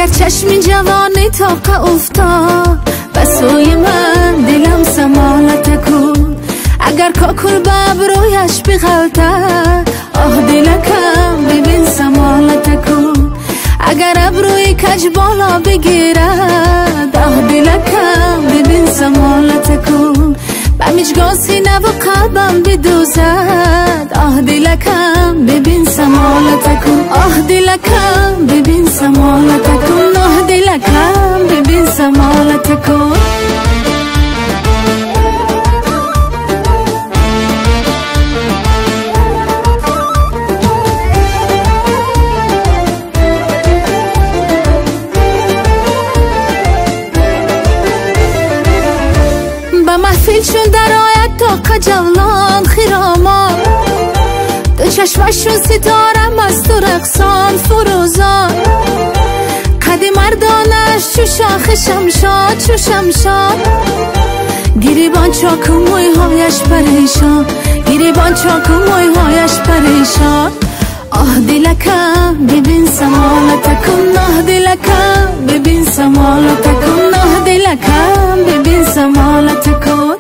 اگر چشمی جوانی طاقه افتاد به سوی من دلم سمالت کن اگر کاکل به ابرویش بغلطد آه دلکم ببین سمالت کن اگر ابروی کج بالا بگیرد آه دلکم ببین سمالت کن به مجگاه سینه و قلبم بدوزد آه دلکم ببین سمالت کن آه دلکم ببین سمالت کن آه دلکم ببین سمالت کن محفل شون در آید تا جولان خیرامان دو چشمشون ستاره مست و رقصان فروزان قد مردانش چو شاخ شمشاد چو شمشاد گریبان چاک و موی هایش پریشان گریبان چاک و موی هایش پریشان آه دلکم ببین سمالت کن آه دلکم ببین سمالت کن آه دلکم ببین سمالت کن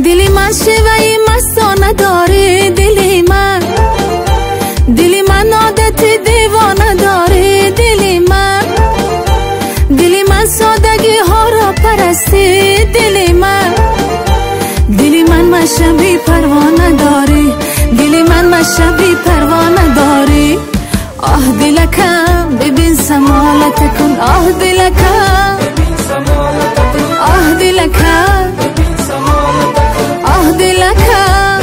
دلی من شیوهی مستانه داری دلی من عادت دیوانه داری دلی من سادگی ها را پرستی دلی من مشبی پروانه داری دلی من مشبی پروانه داری آه دلکم ببین سمالت کن آه دلکم آه دلکم آه دلکم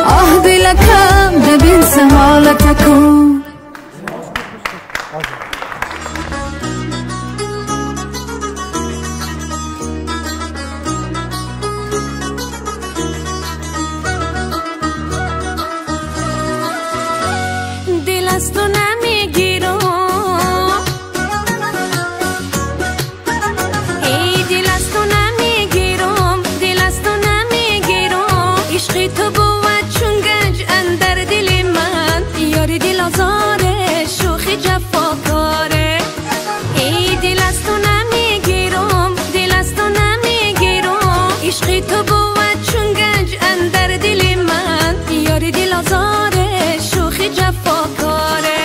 آه دلکم ببین سمالت کن دل از تو نمیگیرم ای دل از تو نمیگیرم دل از تو نمیگیرم عشق تو بود چون گنج اندر دل من یار دل آزاره شوخی جفاکاره ای دل از تو نمیگیرم دل از تو نمیگیرم عشق تو بود چون گنج اندر دل من یار دل آزاره شوخی جفاکاره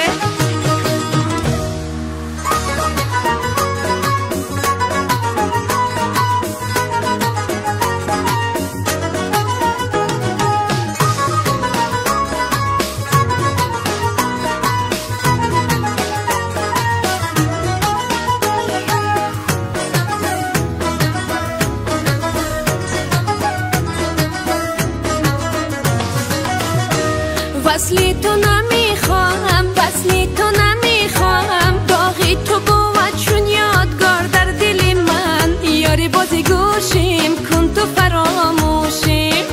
وصلی تو نمیخواهم وصلی تو نمیخواهم داغی تو بود چون یادگار در دل من یاری بازی گوشیم کن تو فراموشیم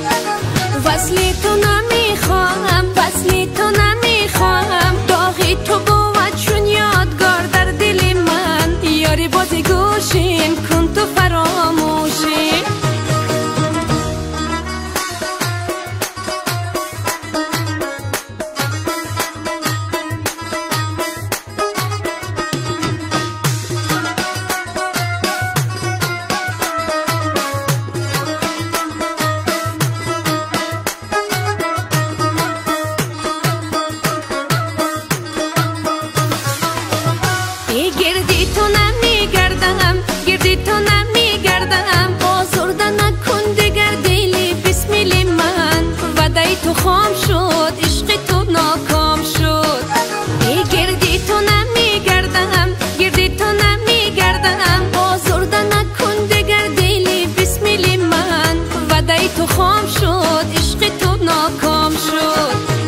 وصلی تو نمیخواهم وصلی تو نمیخواهم داغی تو بود چون یادگار در دل من یاری بازی گوشیم کن تو فراموشیم گردی تو نمیگردم گردی تو نمیگردم آزرده نکن دگر دلی بسمیل من وعده تو خام شد عشق تو ناکام شد گردی تو نمیگردم گردی تو نمیگردم آزرده نکن دگر دلی بسمیل من وعده تو خام شد عشق تو ناکام شد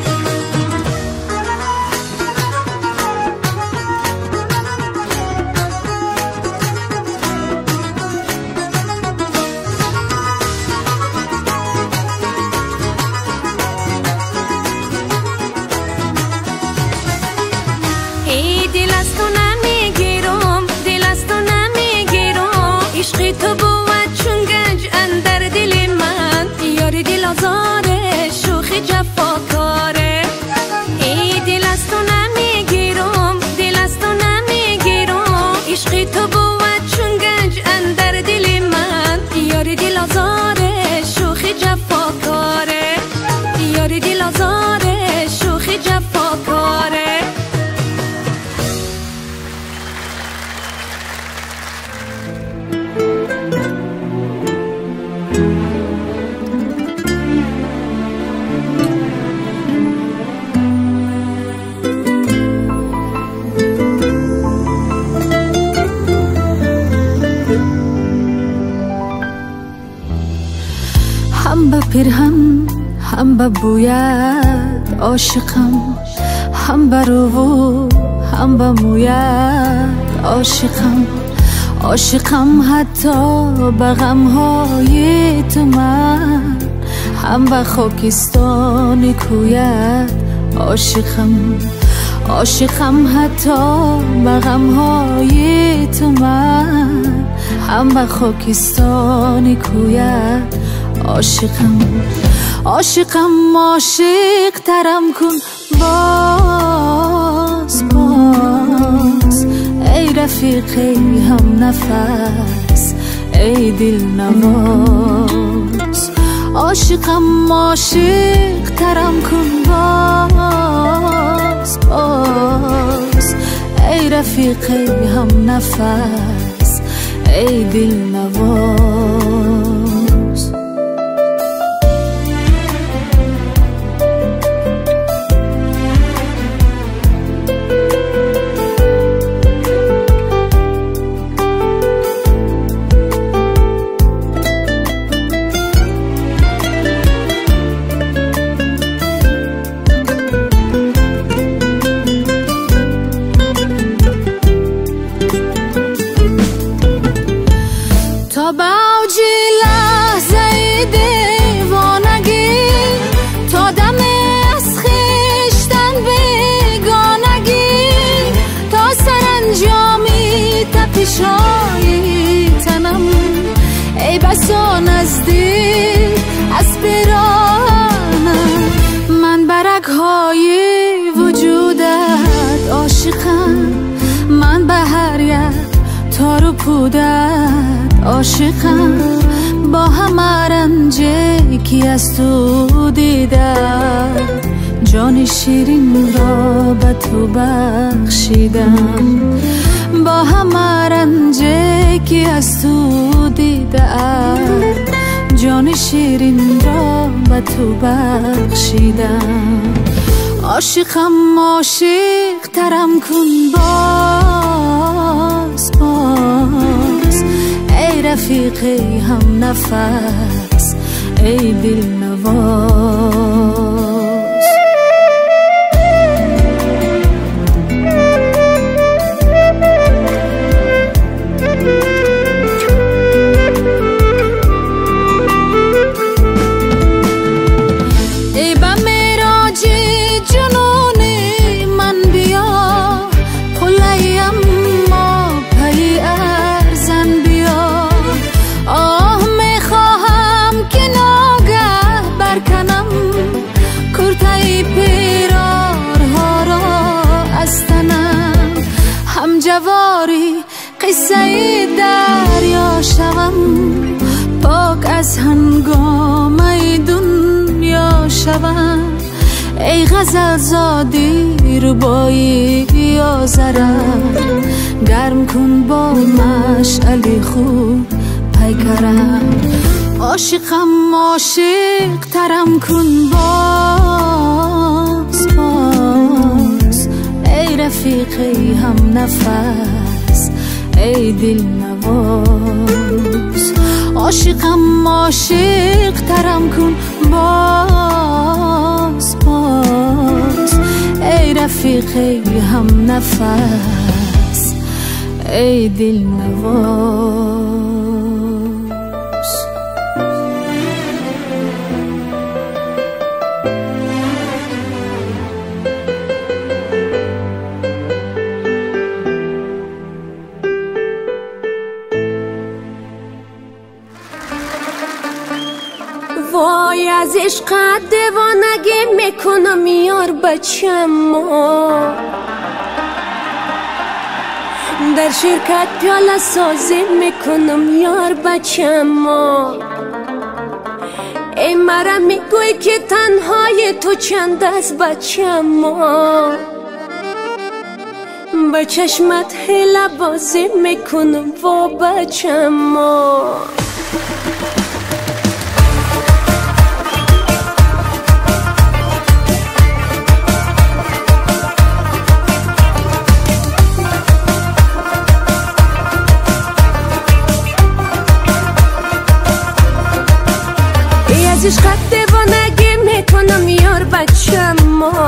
عشق تو بود چون گنج اندر دل من یار دل آزاره شوخی جفاکاره یار دل آزاره شوخی جفاکاره هم به پیرهن هم به بویت عاشقم هم به رو هم به مویت عاشقم عاشقم حتی به غمهای تو من هم به خاکستان کویت عاشقم عاشقم حتی به غمهای تو من هم به خاکستان کویت عاشقم عاشقم عاشق ترم کن باز باز ای رفیقی هم نفس ای دل نواز عاشقم عاشق ترم کن باز باز ای رفیقی هم نفس ای دل نواز تا به اوج لحظه دیوانگی تا دم از خویشتن بیگانگی تا سرانجامی تپش‌های تنم ای بسا نزدیک از پیرانم من برگ‌های وجودت عاشقم من به هر یک تار و پودت عاشقم با همه رنجی که از تو دیدم جان شیرین را به تو بخشیدم با همه رنجی که از تو دیدم جان شیرین را به تو بخشیدم عاشقم عاشق ترم کن باز باز ای رفیقی هم نفس ای دل نواز ای به میراج جنونی من بیا خلیم ما پی ارزن بیا آه میخواهم که ناگه برکنم کرته پیرارها را از تنم هم جواری قصه دریا شوم پاک از هنگامه دنیا شوم ای غزل زادی ربایی آزرم گرم کن با مشعل خوب پیکرم عاشقم عاشق ترم کن باز باز ای رفیقی هم نفس ای دل نواز عاشقم عاشق ترم کن باز باز ای رفیقی هم نفس ای دل نواز وای از عشقت دیوانگی میکنم یار بچم در شرکت پیاله سازی میکنم یار بچم ما. ای مرا میگوی که تنهای تو چند است بچم ما. با چشمت حیله بازی میکنم وا بچم ما. از عشقت دیوانگی میکنم یار بچم ما.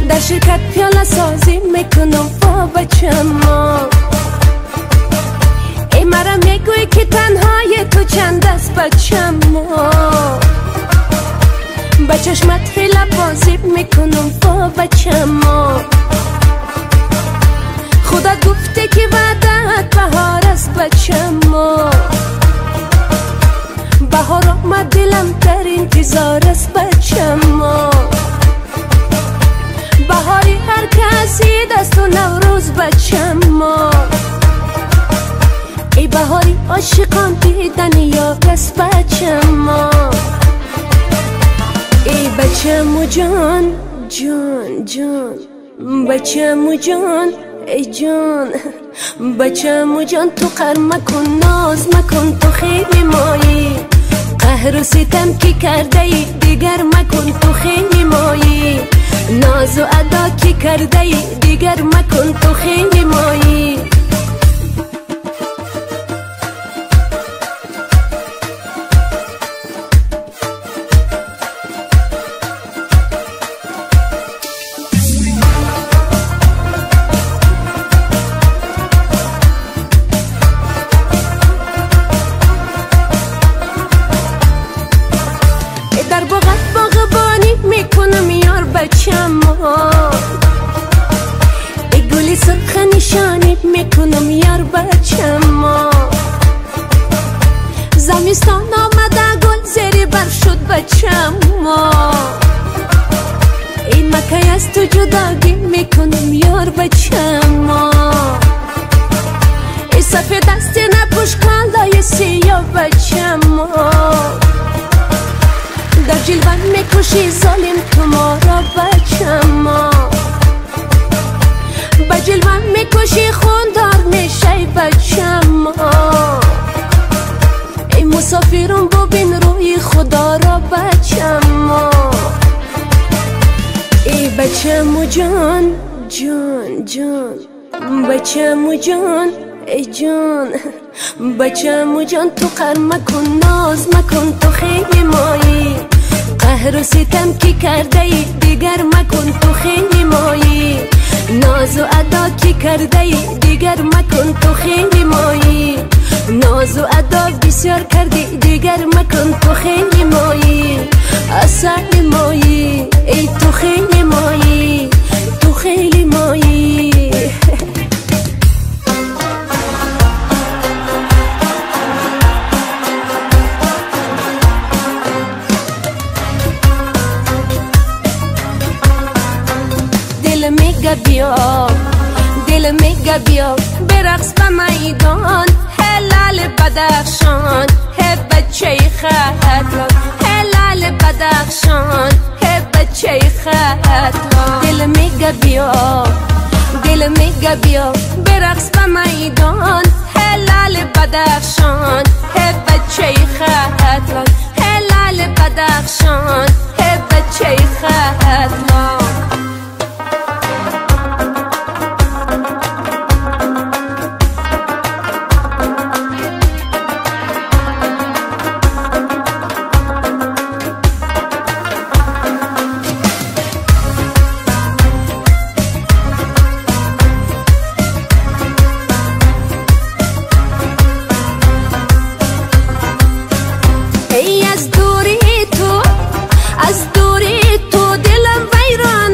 در شرکت پیاله سازی میکنم با بچم ما. ای مرا میگوی که تنهای تو چند است بچم ما. با چشمت حیله بازی میکنم با بچم ما. خدا گفته که وعدت بهار است بچم ما. بهار آمد دلم در انتظار است بچم ما. بهاری هر کسی دست و نوروز بچم ما. ای بهاری عاشقان دیدن یار است بچم ما. ای بچم و جان جان جان بچم و جان ای جان بچم و جان تو قهر مکن ناز مکن تو خیلی مایی. قهر و ستم که کرده ای دیگر مکن تو خیلی مایی. ناز و ادا که کرده ای دیگر مکن تو خیلی مایی. در باغت باغبانی میکنم یار بچم ما. ای گلی سرخ نشانی میکنم یار بچم ما. زمستان آمده گل زیر بر شد بچم ما. ای مکه از تو جداگی میکنم یار بچم ما. ای سفید دست نپوش کالای سیاه بچم ما. در جلوان میکشی ظالم تو ما را بچم ما. با جلوان میکشی خوندار میشی بچم ما. ای مسافرم ببین روی خدا را بچم ما. ای بچم و جان جان جان بچم و جان ای جان بچم و جان تو قهر مکن ناز مکن تو خیلی مایی. قهر و ستم که کرده ای دیگر مکن تو خیلی مایی. ناز و ادا که کرده ای دیگر مکن تو خیلی مایی. ناز و ادا بسیار کردی دیگر مکن تو خیلی مایی. اصل مایی ای تو خیلی مایی تو خیلی مایی. دل میگه بیا دل میگه بیا برقص به میدان. هلال بدخشان هی بچه خطان. هلال بدخشان هی بچه خطان. دل میگه بیا دل میگه بیا برقص به میدان. هلال بدخشان هی بچه خطان. هلال بدخشان هی بچه خطان. ای از دوری تو دلم ویران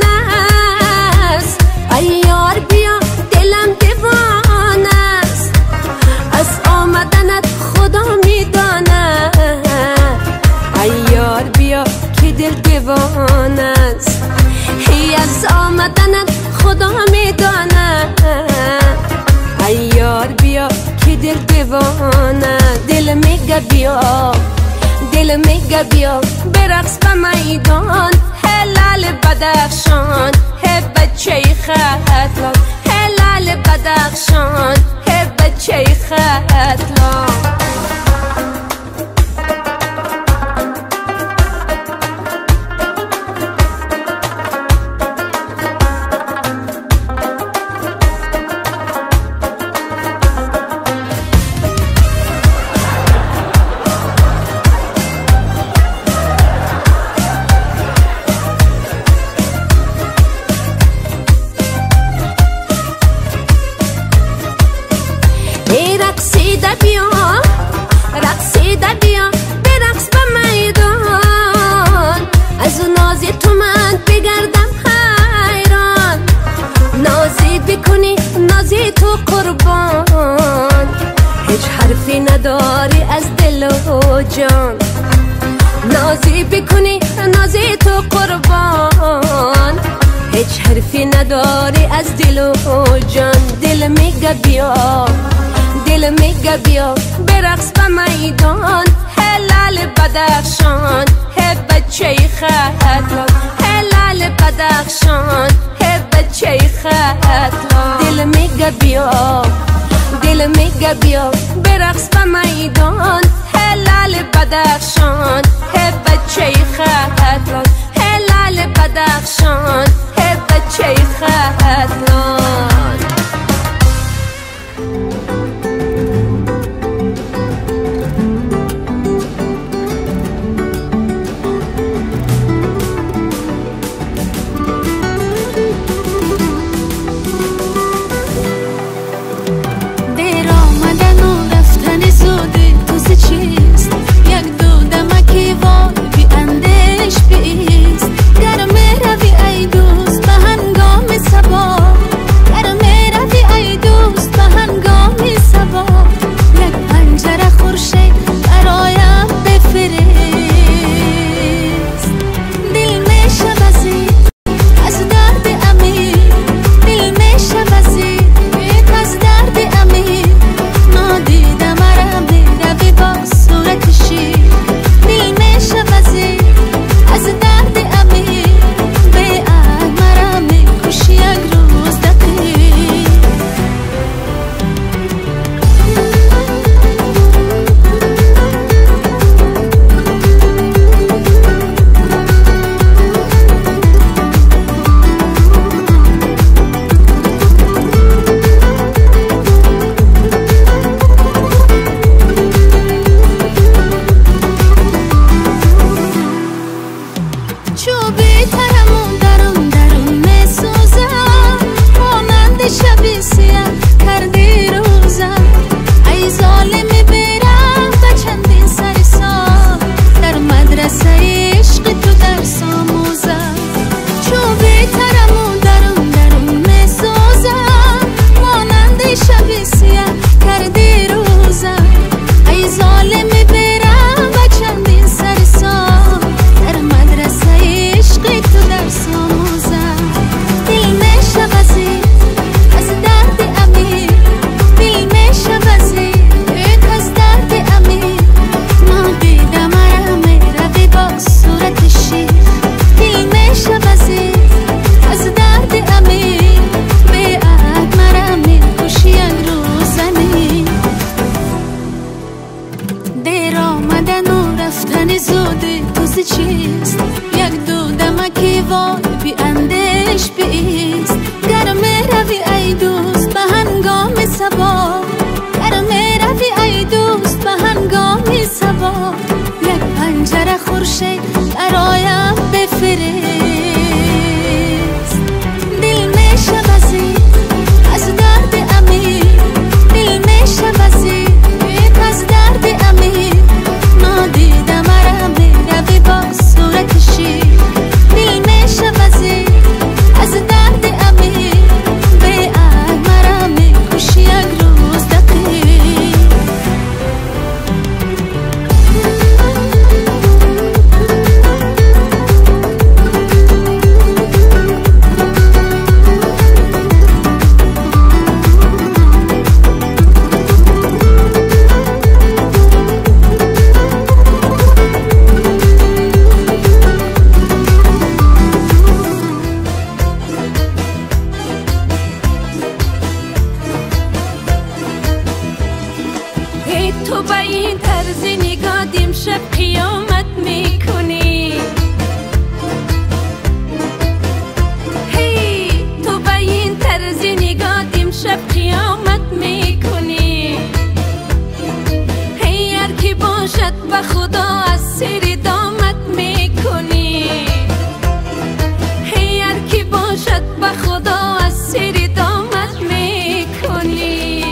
میگه بیا، دل میگه بیا برقص به میدان. هلال بدخشان هی بچه ختلان، هلال بدخشان هی بچه ختلان. رقصیده بیا، رقصیده بیا برقص به میدان. از اون نازی تو من بگردم حیران، نازی بکنی نازی تو قربان. هیچ حرفی نداری از دل و جان، نازی بکنی نازی تو قربان. هیچ حرفی نداری از دل و جان. دل میگه بیا، دل میگه بیا برقص به میدان. هلال بدخشان هی بچه ختلان، هلال بدخشان هی بچه ختلان. دل میگه بیا، دل میگه بیا برقص به میدان. هلال بدخشان هی بچه ختلان، هلال بدخشان هی بچه ختلان. گر مهروی ای دوست به هنگام صبا، گر تو با این طرز نگاه امشب قیامت میکنی هی تو با این طرز نگاه امشب قیامت میکنی هی هر کی باشد به خدا از سر دامت میکنی هی هر کی باشد به خدا از سر دامت میکنی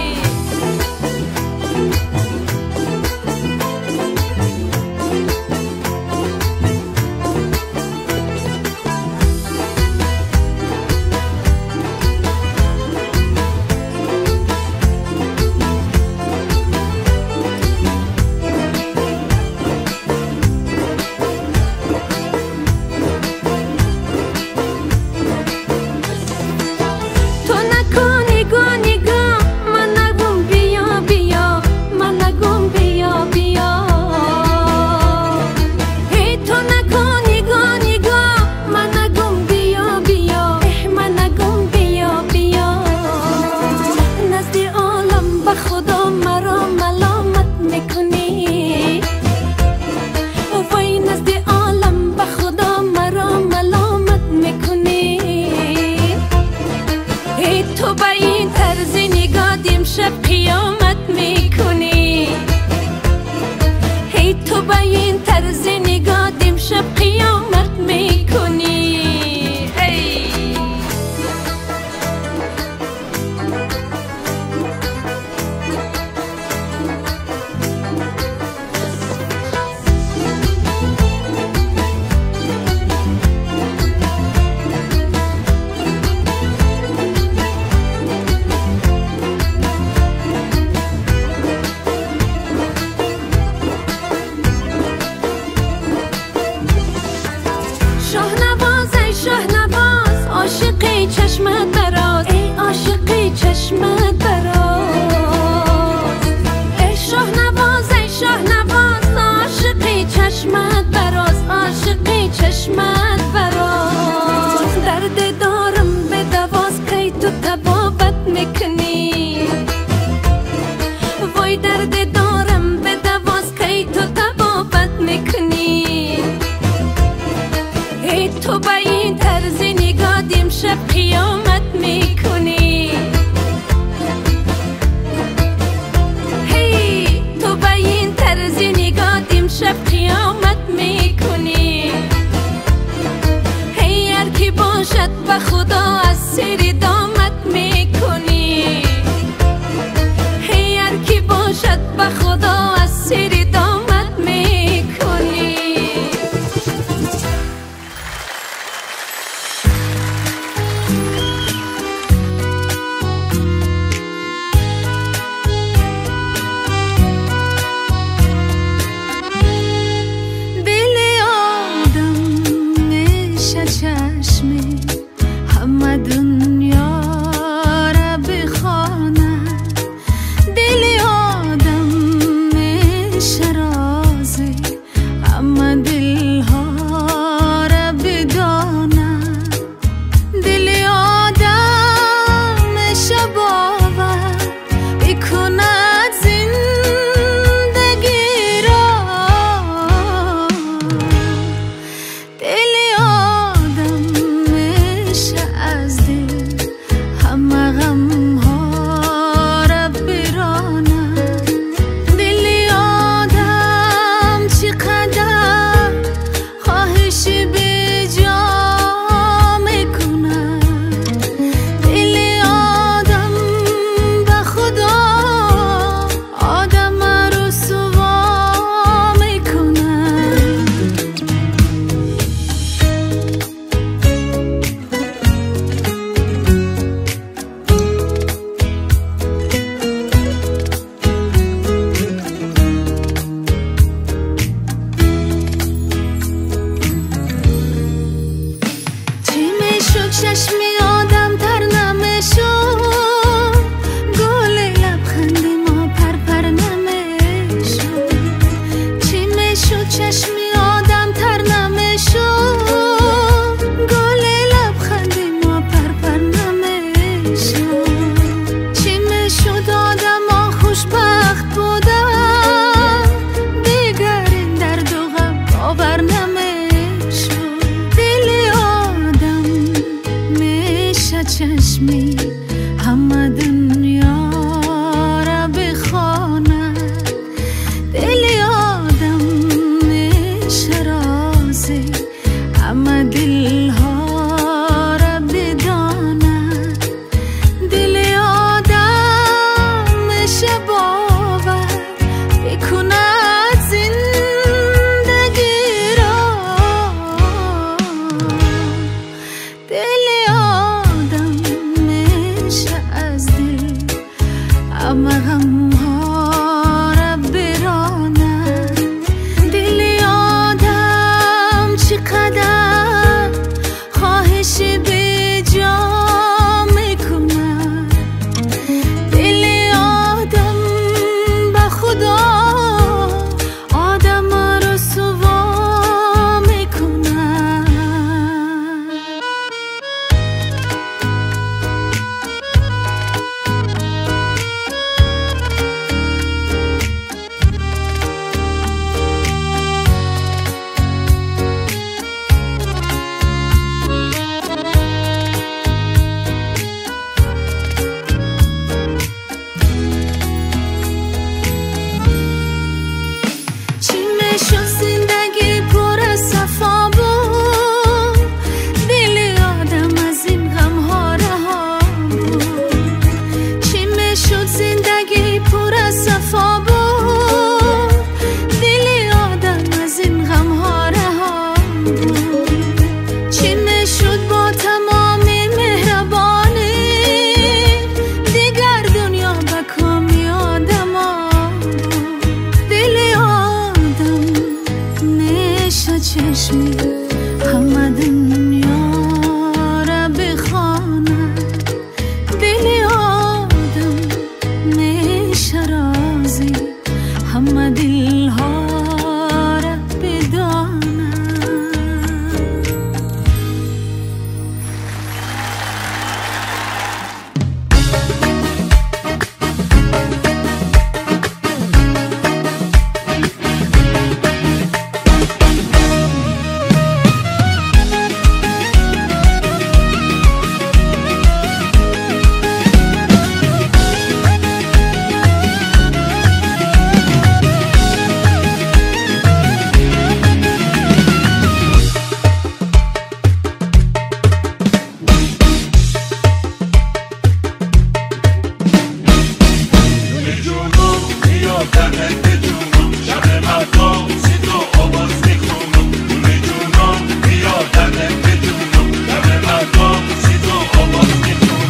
تو با این طرز نگاه امشب قیامت میکنی هی تو با این طرز نگاه امشب قیامت میکنی هی چشمی همه دنیا را بخواند دل آدم میشه رازی همه دلها را بداند دل آدم میشه باور بکند زندگی را دل آدم میشه از دل همه غمها را براند دل آدم چقدر خواهش به جا میکند دل آدم به خدا آدم را سوا میکند چی میشد زندگی پر از صفا بود دل آدم از این غمها رها بود چی میشد زندگی پر از صفا بود دل آدم از این غمها رها بود چی میشد با تمام مهربانی دیگر دنیا به کامی آدم بود دل آدم میشه چشمی همه دنیا را بخواند دل آدم میشه رازی همه دلها را بداند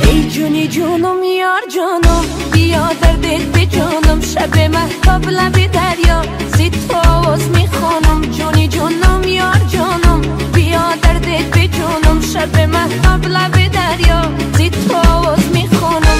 ای جونی جونم یار جانم بیا در دل به جانم شب مهتاب لب دریا زی تو آواز میخوانم جونی جونم یار جانم بیا در دل به جانم شب مهتاب لب دریا زی تو آواز میخوانم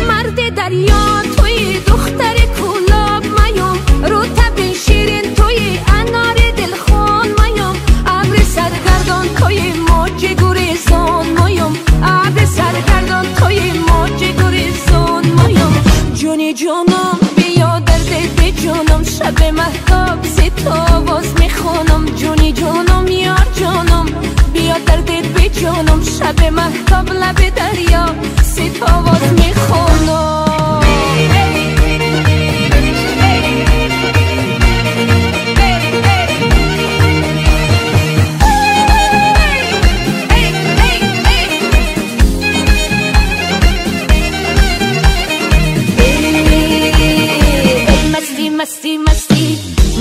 مرد دریا توی دختر کلاب میم رو تب شیرین توی انار دلخوان میم ابر سرگردان توی موج گریزان میم ابر سرگردان توی موج گریزان میم جونی جانم بیا در دل به جانم شب مهتاب زی تو آواز میخوانم جونی جانم یار جانم بیا در دل به جانم شب مهتاب لب دریا زی تو آواز میخوانم مستی مستی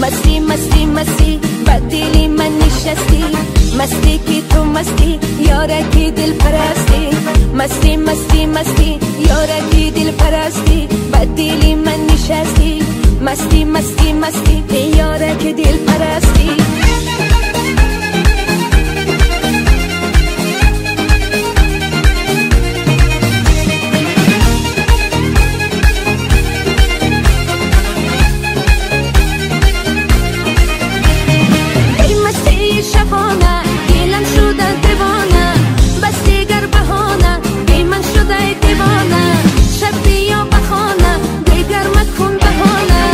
مستی مستی مستی بدلی من نشستی مستی کی تو مستی یارکی دل پرستی مستی مستی مستی یارکی دل پرستی بدلی من نشستی مستی مستی مستی یارکی دل پرستی شبانه گیلم شده دیوانه بس دیگر بهانه بی من شده دیوانه شب بیا بخانه دیگر مکن بهانه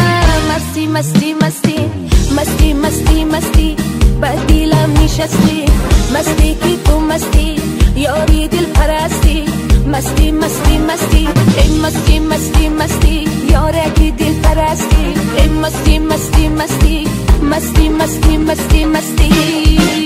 مستی مستی مستی مستی مستی مستی مستی کی تو مستی یاری دل پرستی مستی مستی مستی ای مستی مستی مستی یاره کی دل پرستی ای مستی مستی مستی مستی مستی مستی مستی